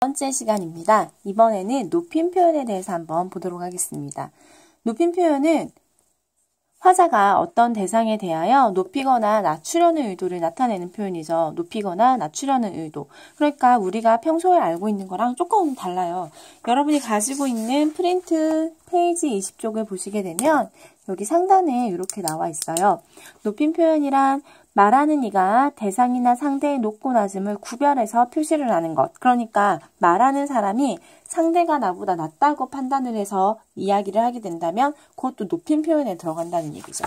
번째 시간입니다. 이번에는 높임 표현에 대해서 한번 보도록 하겠습니다. 높임 표현은 화자가 어떤 대상에 대하여 높이거나 낮추려는 의도를 나타내는 표현이죠. 높이거나 낮추려는 의도. 그러니까 우리가 평소에 알고 있는 거랑 조금 달라요. 여러분이 가지고 있는 프린트 페이지 20쪽을 보시게 되면 여기 상단에 이렇게 나와 있어요. 높임 표현이란 말하는 이가 대상이나 상대의 높고 낮음을 구별해서 표시를 하는 것. 그러니까 말하는 사람이 상대가 나보다 낫다고 판단을 해서 이야기를 하게 된다면 그것도 높임 표현에 들어간다는 얘기죠.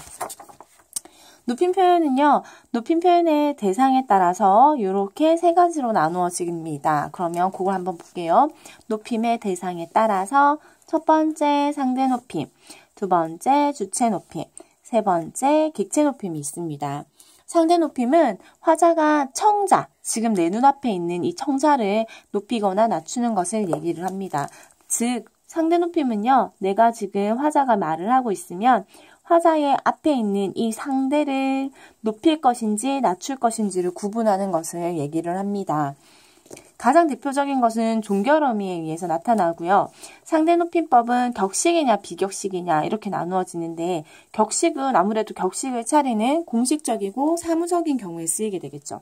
높임 표현은요. 높임 표현의 대상에 따라서 이렇게 세 가지로 나누어집니다. 그러면 그걸 한번 볼게요. 높임의 대상에 따라서 첫 번째 상대 높임, 두 번째 주체 높임, 세 번째 객체 높임이 있습니다. 상대 높임은 화자가 청자, 지금 내 눈앞에 있는 이 청자를 높이거나 낮추는 것을 얘기를 합니다. 즉, 상대 높임은요, 내가 지금 화자가 말을 하고 있으면 화자의 앞에 있는 이 상대를 높일 것인지 낮출 것인지를 구분하는 것을 얘기를 합니다. 가장 대표적인 것은 종결어미에 의해서 나타나고요. 상대 높임법은 격식이냐 비격식이냐 이렇게 나누어지는데 격식은 아무래도 격식을 차리는 공식적이고 사무적인 경우에 쓰이게 되겠죠.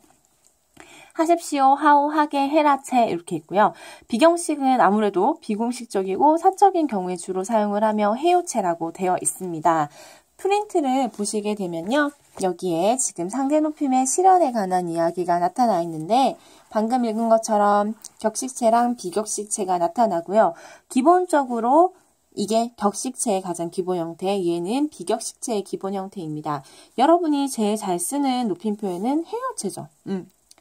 하십시오, 하오, 하게, 해라, 채 이렇게 있고요. 비경식은 아무래도 비공식적이고 사적인 경우에 주로 사용을 하며 해요체라고 되어 있습니다. 프린트를 보시게 되면요. 여기에 지금 상대 높임의 실현에 관한 이야기가 나타나 있는데 방금 읽은 것처럼 격식체랑 비격식체가 나타나고요. 기본적으로 이게 격식체의 가장 기본 형태, 얘는 비격식체의 기본 형태입니다. 여러분이 제일 잘 쓰는 높임 표현은 해요체죠.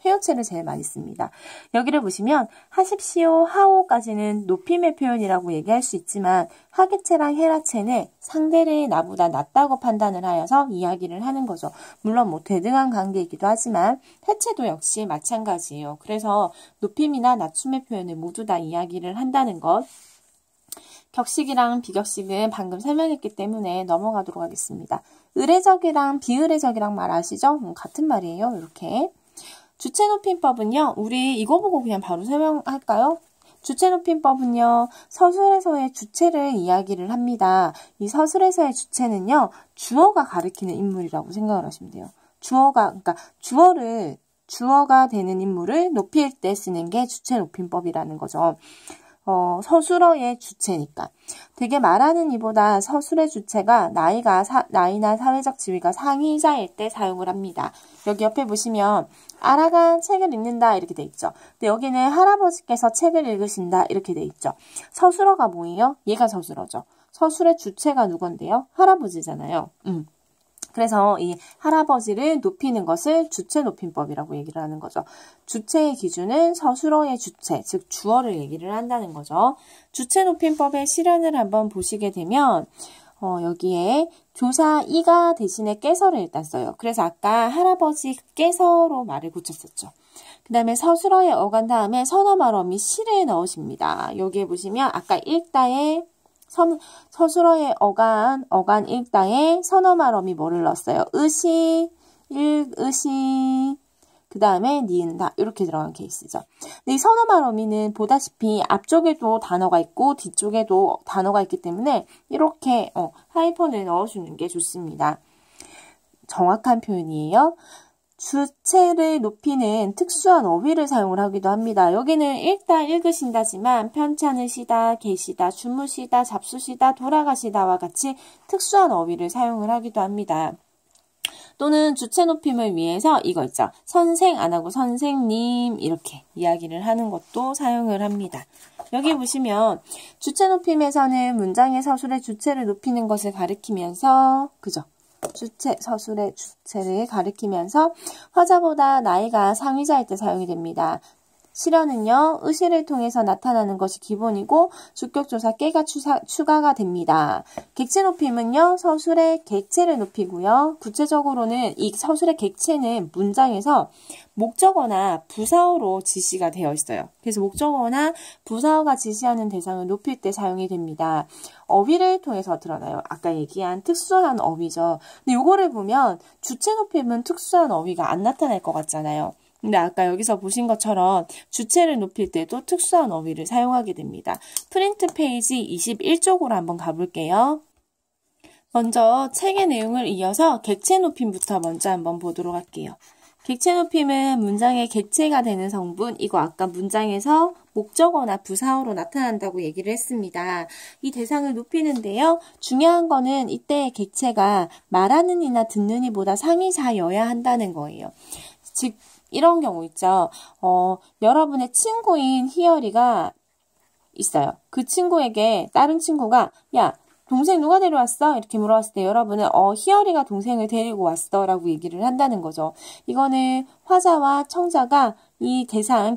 해요체를 제일 많이 씁니다. 여기를 보시면 하십시오, 하오까지는 높임의 표현이라고 얘기할 수 있지만 하계체랑 해라체는 상대를 나보다 낫다고 판단을 하여서 이야기를 하는 거죠. 물론 뭐 대등한 관계이기도 하지만 해체도 역시 마찬가지예요. 그래서 높임이나 낮춤의 표현을 모두 다 이야기를 한다는 것. 격식이랑 비격식은 방금 설명했기 때문에 넘어가도록 하겠습니다. 의례적이랑 비의례적이랑 말 아시죠? 같은 말이에요. 이렇게. 주체 높임법은요. 우리 이거 보고 그냥 바로 설명할까요? 주체 높임법은요. 서술에서의 주체를 이야기를 합니다. 이 서술에서의 주체는요. 주어가 가리키는 인물이라고 생각을 하시면 돼요. 그러니까 주어가 되는 인물을 높일 때 쓰는 게 주체 높임법이라는 거죠. 서술어의 주체니까. 되게 말하는 이보다 서술의 주체가 나이나 사회적 지위가 상위자일 때 사용을 합니다. 여기 옆에 보시면 아라가 책을 읽는다 이렇게 돼 있죠. 근데 여기는 할아버지께서 책을 읽으신다 이렇게 돼 있죠. 서술어가 뭐예요? 얘가 서술어죠. 서술의 주체가 누군데요? 할아버지잖아요. 그래서 이 할아버지를 높이는 것을 주체 높임법이라고 얘기를 하는 거죠. 주체의 기준은 서술어의 주체, 즉 주어를 얘기를 한다는 거죠. 주체 높임법의 실현을 한번 보시게 되면 여기에 조사 이가 대신에 깨서를 일단 써요. 그래서 아까 할아버지께서로 말을 고쳤었죠. 그 다음에 서술어의 어간 다음에 선어 말어미 시를 넣으십니다. 여기에 보시면 아까 읽다에 서술어의 어간 읽다에 선어 말어미 뭐를 넣었어요? 의시, 그 다음에 니은다 이렇게 들어간 케이스죠. 근데 이 선어 말어미는 보다시피 앞쪽에도 단어가 있고 뒤쪽에도 단어가 있기 때문에 이렇게 하이펀을 넣어주는 게 좋습니다. 정확한 표현이에요. 주체를 높이는 특수한 어휘를 사용을 하기도 합니다. 여기는 읽다, 읽으신다지만 편찮으시다, 계시다, 주무시다, 잡수시다, 돌아가시다와 같이 특수한 어휘를 사용을 하기도 합니다. 또는 주체 높임을 위해서 이거 있죠. 선생 안 하고 선생님 이렇게 이야기를 하는 것도 사용을 합니다. 여기 보시면 주체 높임에서는 문장의 서술의 주체를 높이는 것을 가리키면서 그죠? 서술의 주체를 가리키면서 화자보다 나이가 상위자일 때 사용이 됩니다. 실현은요. 의시를 통해서 나타나는 것이 기본이고 주격조사 깨가 추가가 됩니다. 객체 높임은요. 서술의 객체를 높이고요. 구체적으로는 이 서술의 객체는 문장에서 목적어나 부사어로 지시가 되어 있어요. 그래서 목적어나 부사어가 지시하는 대상을 높일 때 사용이 됩니다. 어휘를 통해서 드러나요. 아까 얘기한 특수한 어휘죠. 근데 요거를 보면 주체 높임은 특수한 어휘가 안 나타날 것 같잖아요. 근데 아까 여기서 보신 것처럼 주체를 높일 때도 특수한 어휘를 사용하게 됩니다. 프린트 페이지 21쪽으로 한번 가볼게요. 먼저 책의 내용을 이어서 객체 높임부터 먼저 한번 보도록 할게요. 객체 높임은 문장의 객체가 되는 성분, 이거 아까 문장에서 목적어나 부사어로 나타난다고 얘기를 했습니다. 이 대상을 높이는데요. 중요한 거는 이때 객체가 말하는 이나 듣는 이보다 상위자여야 한다는 거예요. 즉 이런 경우 있죠. 여러분의 친구인 희열이가 있어요. 그 친구에게 다른 친구가 야, 동생 누가 데려왔어? 이렇게 물어봤을 때 여러분은 희열이가 동생을 데리고 왔어 라고 얘기를 한다는 거죠. 이거는 화자와 청자가 이 대상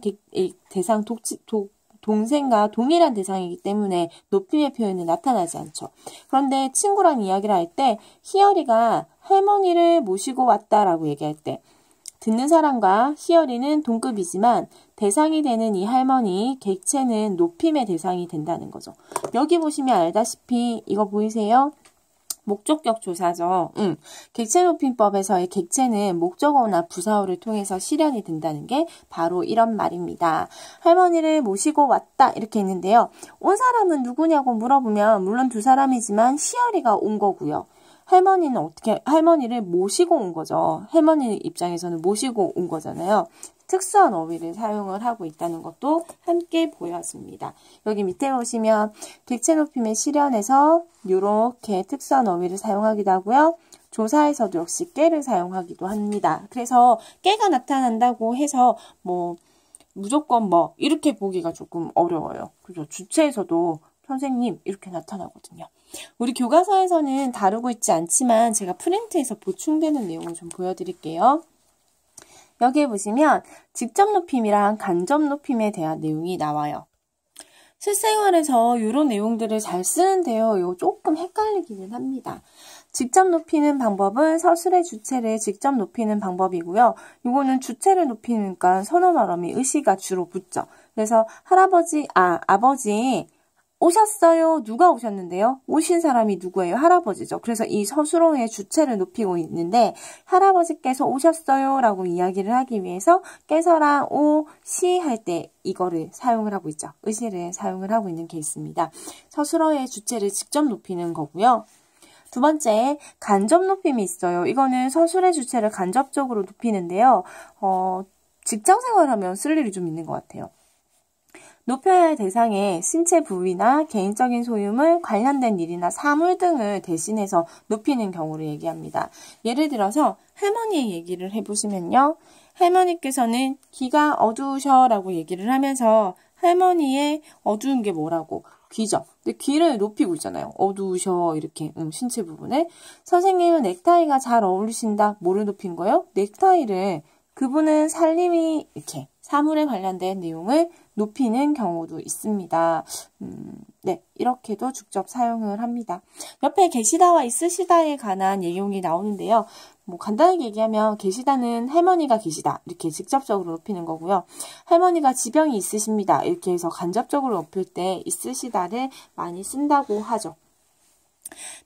동생과 동일한 대상이기 때문에 높임의 표현은 나타나지 않죠. 그런데 친구랑 이야기를 할 때 희열이가 할머니를 모시고 왔다라고 얘기할 때 듣는 사람과 희열이는 동급이지만 대상이 되는 이 할머니, 객체는 높임의 대상이 된다는 거죠. 여기 보시면 알다시피 이거 보이세요? 목적격 조사죠. 객체 높임법에서의 객체는 목적어나 부사어를 통해서 실현이 된다는 게 바로 이런 말입니다. 할머니를 모시고 왔다 이렇게 있는데요. 온 사람은 누구냐고 물어보면 물론 두 사람이지만 희열이가 온 거고요. 할머니를 모시고 온 거죠. 할머니 입장에서는 모시고 온 거잖아요. 특수한 어휘를 사용을 하고 있다는 것도 함께 보여줍니다. 여기 밑에 보시면 객체 높임의 실현에서 이렇게 특수한 어휘를 사용하기도 하고요. 조사에서도 역시 깨를 사용하기도 합니다. 그래서 깨가 나타난다고 해서 무조건 이렇게 보기가 조금 어려워요. 그죠? 주체에서도 선생님 이렇게 나타나거든요. 우리 교과서에서는 다루고 있지 않지만 제가 프린트에서 보충되는 내용을 좀 보여드릴게요. 여기에 보시면 직접 높임이랑 간접 높임에 대한 내용이 나와요. 실생활에서 이런 내용들을 잘 쓰는데요. 이거 조금 헷갈리기는 합니다. 직접 높이는 방법은 서술의 주체를 직접 높이는 방법이고요. 이거는 주체를 높이니까 선어말음이 의시가 주로 붙죠. 그래서 아버지 오셨어요. 누가 오셨는데요? 오신 사람이 누구예요? 할아버지죠. 그래서 이 서술어의 주체를 높이고 있는데 할아버지께서 오셨어요 라고 이야기를 하기 위해서 깨서랑 오시 할 때 이거를 사용을 하고 있죠. 의시를 사용을 하고 있는 케이스입니다. 서술어의 주체를 직접 높이는 거고요. 두 번째, 간접 높임이 있어요. 이거는 서술의 주체를 간접적으로 높이는데요. 직장 생활하면 쓸 일이 좀 있는 것 같아요. 높여야 할 대상의 신체 부위나 개인적인 소유물, 관련된 일이나 사물 등을 대신해서 높이는 경우를 얘기합니다. 예를 들어서 할머니의 얘기를 해보시면요. 할머니께서는 귀가 어두우셔 라고 얘기를 하면서 할머니의 어두운 게 뭐라고? 귀죠. 근데 귀를 높이고 있잖아요. 어두우셔 이렇게 신체 부분을. 선생님은 넥타이가 잘 어울리신다. 뭐를 높인 거예요? 넥타이를. 그분은 살림이 이렇게 사물에 관련된 내용을 높이는 경우도 있습니다. 네, 이렇게도 직접 사용을 합니다. 옆에 계시다와 있으시다에 관한 내용이 나오는데요. 간단하게 얘기하면 계시다는 할머니가 계시다 이렇게 직접적으로 높이는 거고요. 할머니가 지병이 있으십니다 이렇게 해서 간접적으로 높일 때 있으시다를 많이 쓴다고 하죠.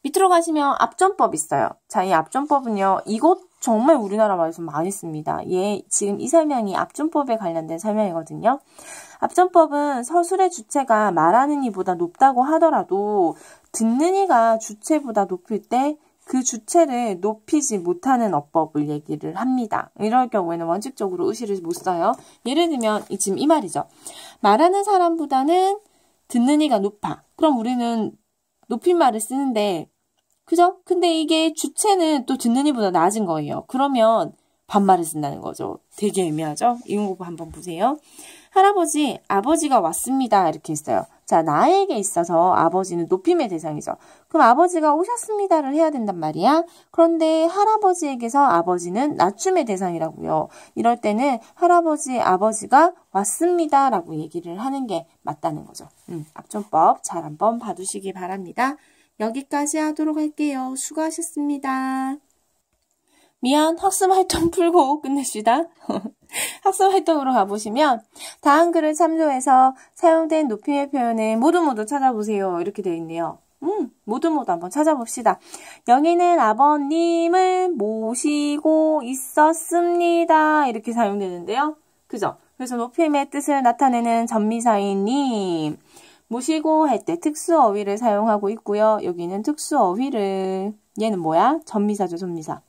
밑으로 가시면 압존법 있어요. 자, 이 압존법은요. 이것 정말 우리나라 말에서 많이 씁니다. 지금 이 설명이 압존법에 관련된 설명이거든요. 압존법은 서술의 주체가 말하는 이보다 높다고 하더라도 듣는 이가 주체보다 높을 때 그 주체를 높이지 못하는 어법을 얘기를 합니다. 이럴 경우에는 원칙적으로 의시를 못 써요. 예를 들면 지금 이 말이죠. 말하는 사람보다는 듣는 이가 높아. 그럼 우리는 높임말을 쓰는데 그죠? 근데 이게 주체는 또 듣는 이보다 낮은 거예요. 그러면 반말을 쓴다는 거죠. 되게 애매하죠? 이런 거 한번 보세요. 할아버지, 아버지가 왔습니다. 이렇게 했어요. 자, 나에게 있어서 아버지는 높임의 대상이죠. 그럼 아버지가 오셨습니다를 해야 된단 말이야. 그런데 할아버지에게서 아버지는 낮춤의 대상이라고요. 이럴 때는 할아버지, 아버지가 왔습니다. 라고 얘기를 하는 게 맞다는 거죠. 압존법 잘 한번 봐두시기 바랍니다. 여기까지 하도록 할게요. 수고하셨습니다. 학습활동 풀고 끝냅시다. 학습활동으로 가보시면 다음 글을 참조해서 사용된 높임의 표현을 모두 찾아보세요. 이렇게 되어 있네요. 모두 한번 찾아봅시다. 여기는 아버님을 모시고 있었습니다. 이렇게 사용되는데요. 그죠? 그래서 높임의 뜻을 나타내는 전미사인 님. 모시고 할 때 특수어휘를 사용하고 있고요. 여기는 특수어휘를. 얘는 뭐야? 전미사죠, 전미사.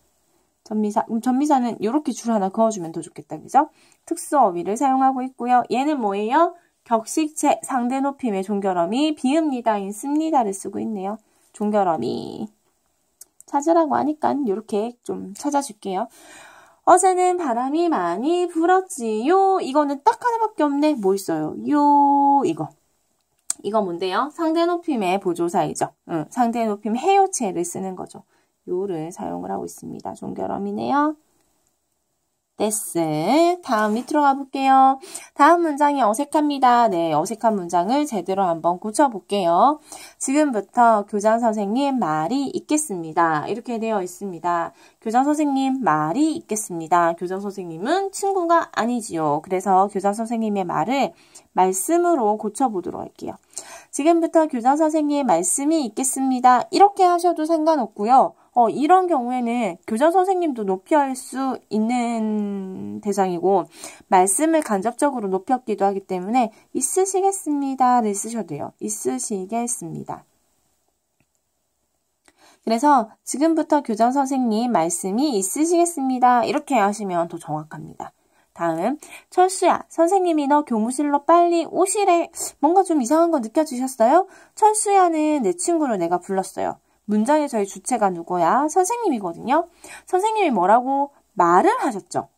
전미사는 이렇게 줄 하나 그어주면 더 좋겠다. 그죠? 특수어휘를 사용하고 있고요. 얘는 뭐예요? 격식체 상대 높임의 종결어미 비읍니다인 씁니다를 쓰고 있네요. 종결어미. 찾으라고 하니까 이렇게 좀 찾아줄게요. 어제는 바람이 많이 불었지요. 이거는 딱 하나밖에 없네. 뭐 있어요? 요 이거 뭔데요? 상대 높임의 보조사이죠. 상대 높임 해요체를 쓰는 거죠. 요를 사용을 하고 있습니다. 종결어미네요. 됐스. 다음 밑으로 가볼게요. 다음 문장이 어색합니다. 네, 어색한 문장을 제대로 한번 고쳐볼게요. 지금부터 교장 선생님 말이 있겠습니다. 이렇게 되어 있습니다. 교장 선생님 말이 있겠습니다. 교장 선생님은 친구가 아니지요. 그래서 교장 선생님의 말을 말씀으로 고쳐보도록 할게요. 지금부터 교장 선생님 말씀이 있겠습니다. 이렇게 하셔도 상관없고요. 이런 경우에는 교장 선생님도 높여할 수 있는 대상이고 말씀을 간접적으로 높였기도 하기 때문에 있으시겠습니다를 쓰셔도 돼요. 있으시겠습니다. 그래서 지금부터 교장 선생님 말씀이 있으시겠습니다. 이렇게 하시면 더 정확합니다. 다음, 철수야, 선생님이 너 교무실로 빨리 오시래. 뭔가 좀 이상한 거 느껴지셨어요? 철수야는 내 친구로 내가 불렀어요. 문장의 저희 주체가 누구야? 선생님이거든요. 선생님이 뭐라고 말을 하셨죠?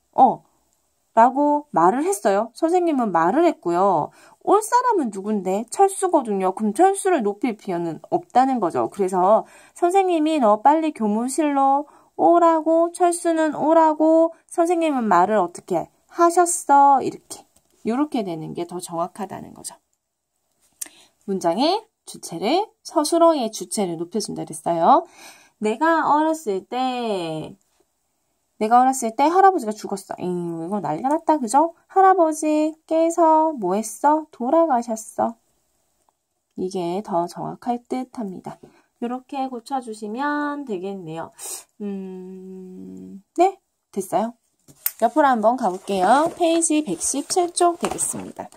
라고 말을 했어요. 선생님은 말을 했고요. 올 사람은 누군데? 철수거든요. 그럼 철수를 높일 필요는 없다는 거죠. 그래서 선생님이 너 빨리 교무실로 오라고, 철수는 오라고, 선생님은 말을 어떻게 하셨어? 이렇게 되는 게 더 정확하다는 거죠. 문장의 주체를, 서술어의 주체를 높여준다 그랬어요. 내가 어렸을 때 할아버지가 죽었어. 이거 난리가 났다, 그죠? 할아버지께서 뭐 했어? 돌아가셨어. 이게 더 정확할 듯 합니다. 이렇게 고쳐주시면 되겠네요. 네, 됐어요. 옆으로 한번 가볼게요. 페이지 117쪽 되겠습니다.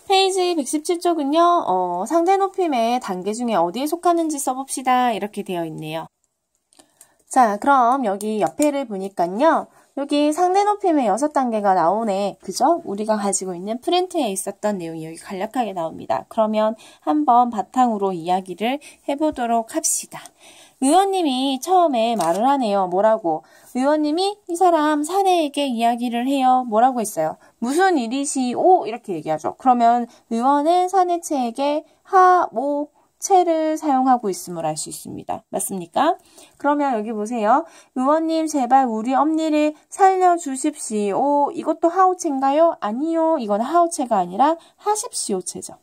페이지 117쪽은요, 상대 높임의 단계 중에 어디에 속하는지 써봅시다. 이렇게 되어 있네요. 자, 그럼 여기 옆에를 보니까요. 여기 상대 높임의 6단계가 나오네. 그죠? 우리가 가지고 있는 프린트에 있었던 내용이 여기 간략하게 나옵니다. 그러면 한번 바탕으로 이야기를 해보도록 합시다. 의원님이 처음에 말을 하네요. 뭐라고? 의원님이 이 사람 사내에게 이야기를 해요. 뭐라고 했어요? 무슨 일이시오? 이렇게 얘기하죠. 그러면 의원은 사내체에게 하모체를 사용하고 있음을 알 수 있습니다. 맞습니까? 그러면 여기 보세요. 의원님 제발 우리 엄니를 살려주십시오. 이것도 하오체인가요? 아니요. 이건 하오체가 아니라 하십시오체죠.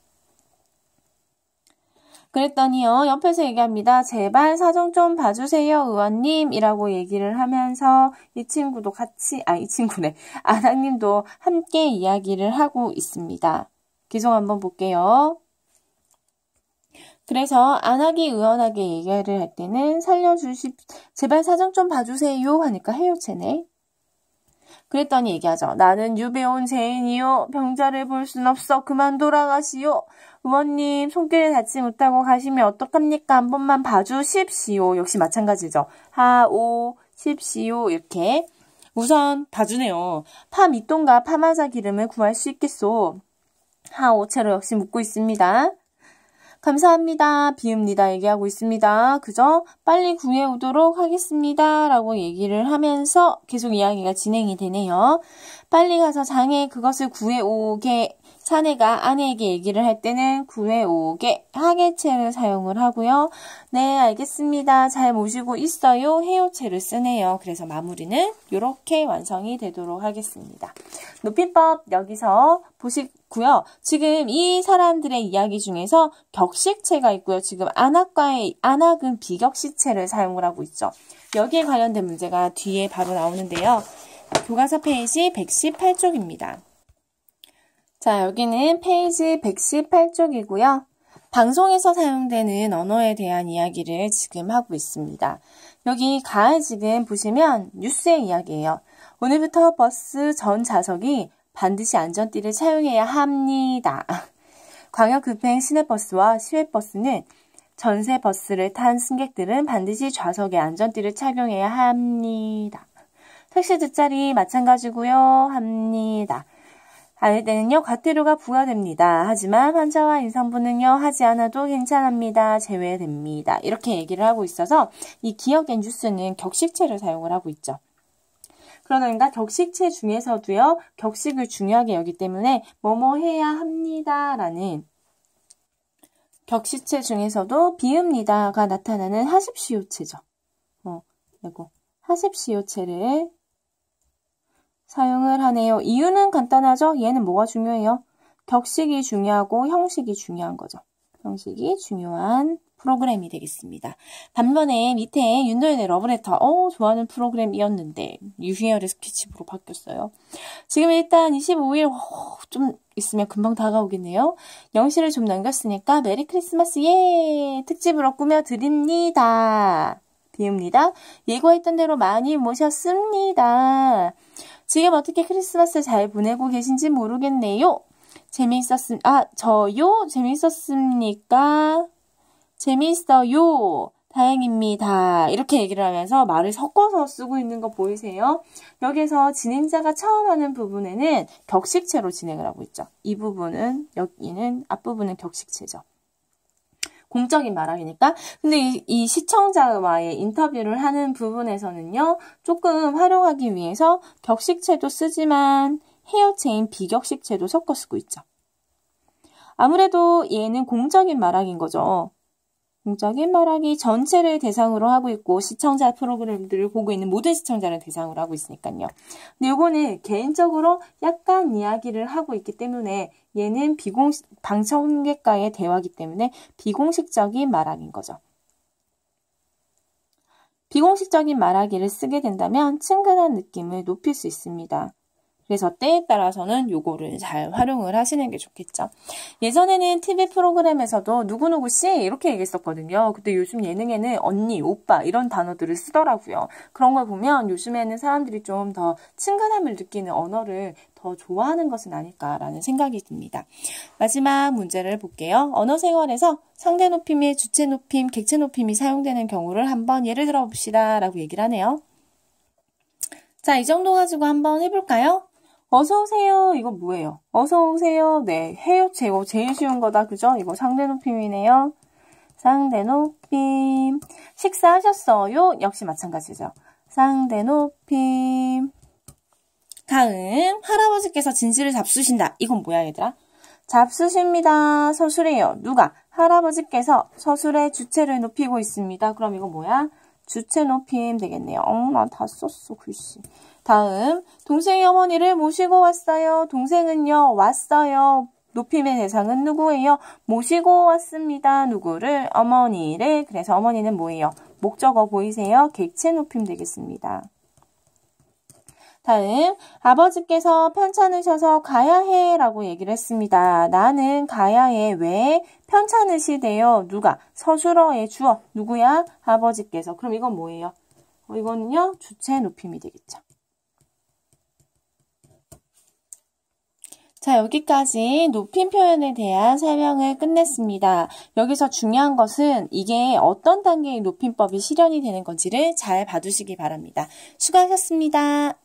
그랬더니요, 옆에서 얘기합니다. 제발 사정 좀 봐주세요, 의원님. 이라고 얘기를 하면서 이 친구네. 아낙님도 함께 이야기를 하고 있습니다. 계속 한번 볼게요. 그래서 안하기 의원하게 얘기를 할 때는 제발 사정 좀 봐주세요 하니까 해요체네. 그랬더니 얘기하죠. 나는 유배온 세인이요. 병자를 볼 순 없어. 그만 돌아가시오. 의원님 손길을 닿지 못하고 가시면 어떡합니까? 한 번만 봐주십시오. 역시 마찬가지죠. 하오십시오. 이렇게 우선 봐주네요. 파 밑동과 파마자 기름을 구할 수 있겠소. 하오체로 역시 묻고 있습니다. 감사합니다. 비읍니다. 얘기하고 있습니다. 그죠? 빨리 구해오도록 하겠습니다. 라고 얘기를 하면서 계속 이야기가 진행이 되네요. 빨리 가서 장에 그것을 구해오게, 사내가 아내에게 얘기를 할 때는 구해오게 하계체를 사용을 하고요. 네, 알겠습니다. 잘 모시고 있어요. 해요체를 쓰네요. 그래서 마무리는 이렇게 완성이 되도록 하겠습니다. 높임법 여기서 보시고요. 지금 이 사람들의 이야기 중에서 격식체가 있고요. 지금 안악은 비격식체를 사용을 하고 있죠. 여기에 관련된 문제가 뒤에 바로 나오는데요. 교과서 페이지 118쪽입니다. 자, 여기는 페이지 118쪽이고요. 방송에서 사용되는 언어에 대한 이야기를 지금 하고 있습니다. 여기 가에 지금 보시면 뉴스의 이야기예요. 오늘부터 버스 전 좌석이 반드시 안전띠를 착용해야 합니다. 광역급행 시내버스와 시외버스는 전세 버스를 탄 승객들은 반드시 좌석에 안전띠를 착용해야 합니다. 택시 뒷자리 마찬가지고요. 합니다. 아닐 때는요, 과태료가 부과됩니다. 하지만 환자와 임산부는요, 하지 않아도 괜찮습니다. 제외됩니다. 이렇게 얘기를 하고 있어서 이 기억의 뉴스는 격식체를 사용을 하고 있죠. 그러니까 격식체 중에서도요, 격식을 중요하게 여기기 때문에 뭐뭐 해야 합니다. 라는 격식체 중에서도 비읍니다가 나타나는 하십시오체죠. 이거 하십시오체를 사용을 하네요. 이유는 간단하죠? 얘는 뭐가 중요해요? 격식이 중요하고 형식이 중요한 거죠. 형식이 중요한 프로그램이 되겠습니다. 반면에 밑에 윤도현의 러브레터, 좋아하는 프로그램이었는데 유희열의 스케치북으로 바뀌었어요. 지금 일단 25일 좀 있으면 금방 다가오겠네요. 영시를 좀 남겼으니까 메리 크리스마스 예 특집으로 꾸며드립니다. 비읍니다. 예고했던 대로 많이 모셨습니다. 지금 어떻게 크리스마스 잘 보내고 계신지 모르겠네요. 저요? 재밌었습니까? 재밌어요. 다행입니다. 이렇게 얘기를 하면서 말을 섞어서 쓰고 있는 거 보이세요? 여기서 진행자가 처음 하는 부분에는 격식체로 진행을 하고 있죠. 이 부분은, 여기는 앞부분은 격식체죠. 공적인 말하기니까. 근데 이 시청자와의 인터뷰를 하는 부분에서는요, 조금 활용하기 위해서 격식체도 쓰지만 해여체인 비격식체도 섞어 쓰고 있죠. 아무래도 얘는 공적인 말하기인 거죠. 공적인 말하기 전체를 대상으로 하고 있고 시청자 프로그램들을 보고 있는 모든 시청자를 대상으로 하고 있으니까요. 근데 요거는 개인적으로 약간 이야기를 하고 있기 때문에 얘는 방청객과의 대화이기 때문에 비공식적인 말하기인 거죠. 비공식적인 말하기를 쓰게 된다면 친근한 느낌을 높일 수 있습니다. 그래서 때에 따라서는 요거를 잘 활용을 하시는 게 좋겠죠. 예전에는 TV 프로그램에서도 누구누구씨 이렇게 얘기했었거든요. 근데 요즘 예능에는 언니, 오빠 이런 단어들을 쓰더라고요. 그런 걸 보면 요즘에는 사람들이 좀 더 친근함을 느끼는 언어를 더 좋아하는 것은 아닐까라는 생각이 듭니다. 마지막 문제를 볼게요. 언어 생활에서 상대 높임 및 주체 높임, 객체 높임이 사용되는 경우를 한번 예를 들어 봅시다 라고 얘기를 하네요. 자, 이 정도 가지고 한번 해볼까요? 어서오세요. 이거 뭐예요? 어서오세요. 네, 해요체 이거 제일 쉬운 거다. 그죠? 이거 상대 높임이네요. 상대 높임. 식사하셨어요? 역시 마찬가지죠. 상대 높임. 다음, 할아버지께서 진실을 잡수신다. 이건 뭐야, 얘들아? 잡수십니다. 서술해요. 누가? 할아버지께서 서술의 주체를 높이고 있습니다. 그럼 이거 뭐야? 주체 높임 되겠네요. 나 다 썼어, 글씨. 다음, 동생이 어머니를 모시고 왔어요. 동생은요, 왔어요. 높임의 대상은 누구예요? 모시고 왔습니다. 누구를? 어머니를. 그래서 어머니는 뭐예요? 목적어 보이세요? 객체 높임 되겠습니다. 다음, 아버지께서 편찮으셔서 가야 해 라고 얘기를 했습니다. 나는 가야 해. 왜? 편찮으시대요. 누가? 서술어의 주어. 누구야? 아버지께서. 그럼 이건 뭐예요? 이거는요, 주체 높임이 되겠죠. 자, 여기까지 높임 표현에 대한 설명을 끝냈습니다. 여기서 중요한 것은 이게 어떤 단계의 높임법이 실현이 되는 건지를 잘 봐두시기 바랍니다. 수고하셨습니다.